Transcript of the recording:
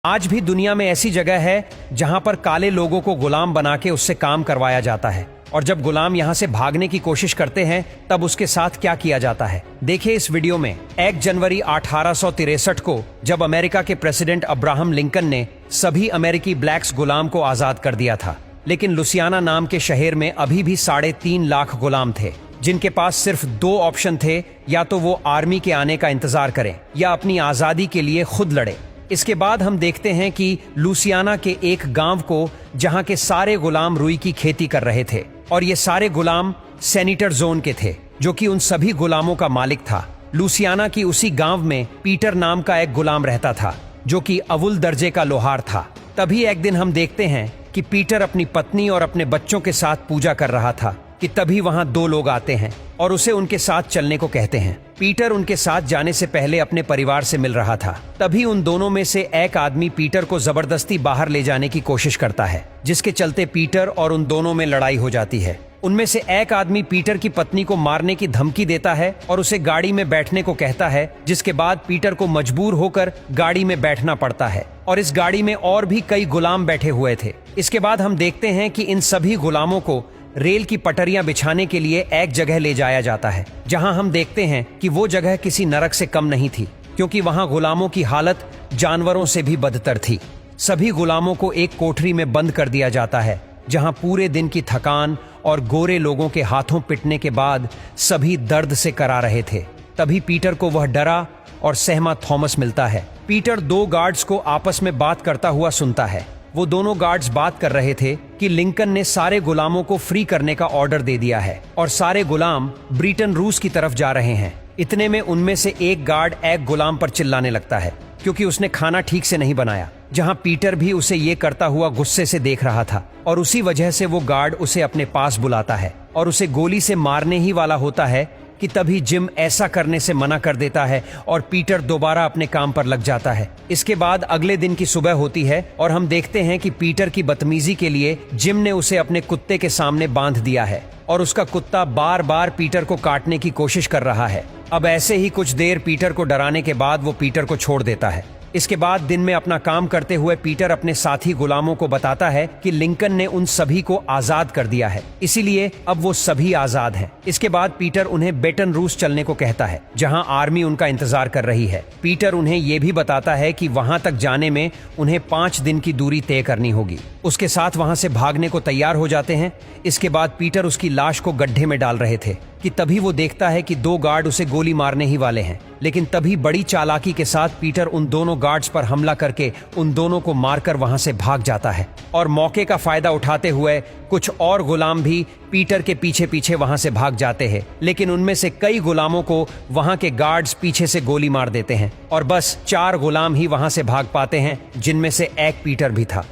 आज भी दुनिया में ऐसी जगह है जहां पर काले लोगों को गुलाम बना के उससे काम करवाया जाता है, और जब गुलाम यहां से भागने की कोशिश करते हैं तब उसके साथ क्या किया जाता है, देखिए इस वीडियो में। 1 जनवरी 1863 को जब अमेरिका के प्रेसिडेंट अब्राहम लिंकन ने सभी अमेरिकी ब्लैक्स गुलाम को आजाद कर दिया था, लेकिन लुसियाना नाम के शहर में अभी भी 3.5 लाख गुलाम थे, जिनके पास सिर्फ 2 ऑप्शन थे, या तो वो आर्मी के आने का इंतजार करें या अपनी आजादी के लिए खुद लड़े। इसके बाद हम देखते हैं कि लुसियाना के एक गांव को जहां के सारे गुलाम रुई की खेती कर रहे थे, और ये सारे गुलाम सेनेटर जोन के थे, जो कि उन सभी गुलामों का मालिक था। लुसियाना की उसी गांव में पीटर नाम का एक गुलाम रहता था, जो कि अव्वल दर्जे का लोहार था। तभी एक दिन हम देखते हैं कि पीटर अपनी पत्नी और अपने बच्चों के साथ पूजा कर रहा था कि तभी वहां 2 लोग आते हैं और उसे उनके साथ चलने को कहते हैं। पीटर उनके साथ जाने से पहले अपने परिवार से मिल रहा था। तभी उन दोनों में से एक आदमी पीटर को जबरदस्ती बाहर ले जाने की कोशिश करता है, जिसके चलते पीटर और उन दोनों में लड़ाई हो जाती है। उनमें से एक आदमी पीटर की पत्नी को मारने की धमकी देता है और उसे गाड़ी में बैठने को कहता है, जिसके बाद पीटर को मजबूर होकर गाड़ी में बैठना पड़ता है, और इस गाड़ी में और भी कई गुलाम बैठे हुए थे। इसके बाद हम देखते हैं कि इन सभी गुलामों को रेल की पटरियां बिछाने के लिए एक जगह ले जाया जाता है, जहां हम देखते हैं कि वो जगह किसी नरक से कम नहीं थी, क्योंकि वहां गुलामों की हालत जानवरों से भी बदतर थी। सभी गुलामों को एक कोठरी में बंद कर दिया जाता है, जहां पूरे दिन की थकान और गोरे लोगों के हाथों पिटने के बाद सभी दर्द से करा रहे थे। तभी पीटर को वह डरा और सहमा थॉमस मिलता है। पीटर 2 गार्ड्स को आपस में बात करता हुआ सुनता है। वो दोनों गार्ड्स बात कर रहे थे कि लिंकन ने सारे गुलामों को फ्री करने का ऑर्डर दे दिया है और सारे गुलाम ब्रिटेन रूस की तरफ जा रहे हैं। इतने में उनमें से एक गार्ड एक गुलाम पर चिल्लाने लगता है, क्योंकि उसने खाना ठीक से नहीं बनाया, जहां पीटर भी उसे ये करता हुआ गुस्से से देख रहा था, और उसी वजह से वो गार्ड उसे अपने पास बुलाता है और उसे गोली से मारने ही वाला होता है कि तभी जिम ऐसा करने से मना कर देता है और पीटर दोबारा अपने काम पर लग जाता है। इसके बाद अगले दिन की सुबह होती है और हम देखते हैं कि पीटर की बदतमीजी के लिए जिम ने उसे अपने कुत्ते के सामने बांध दिया है, और उसका कुत्ता बार बार पीटर को काटने की कोशिश कर रहा है। अब ऐसे ही कुछ देर पीटर को डराने के बाद वो पीटर को छोड़ देता है। इसके बाद दिन में अपना काम करते हुए पीटर अपने साथी गुलामों को बताता है कि लिंकन ने उन सभी को आजाद कर दिया है, इसीलिए अब वो सभी आजाद हैं। इसके बाद पीटर उन्हें बेटन रूस चलने को कहता है, जहां आर्मी उनका इंतजार कर रही है। पीटर उन्हें ये भी बताता है कि वहां तक जाने में उन्हें 5 दिन की दूरी तय करनी होगी। उसके साथ वहां से भागने को तैयार हो जाते हैं। इसके बाद पीटर उसकी लाश को गड्ढे में डाल रहे थे कि तभी वो देखता है कि 2 गार्ड उसे गोली मारने ही वाले हैं, लेकिन तभी बड़ी चालाकी के साथ पीटर उन दोनों गार्ड्स पर हमला करके उन दोनों को मारकर वहां से भाग जाता है, और मौके का फायदा उठाते हुए कुछ और गुलाम भी पीटर के पीछे पीछे वहां से भाग जाते हैं, लेकिन उनमें से कई गुलामों को वहां के गार्ड्स पीछे से गोली मार देते हैं, और बस 4 गुलाम ही वहां से भाग पाते हैं, जिनमें से एक पीटर भी था।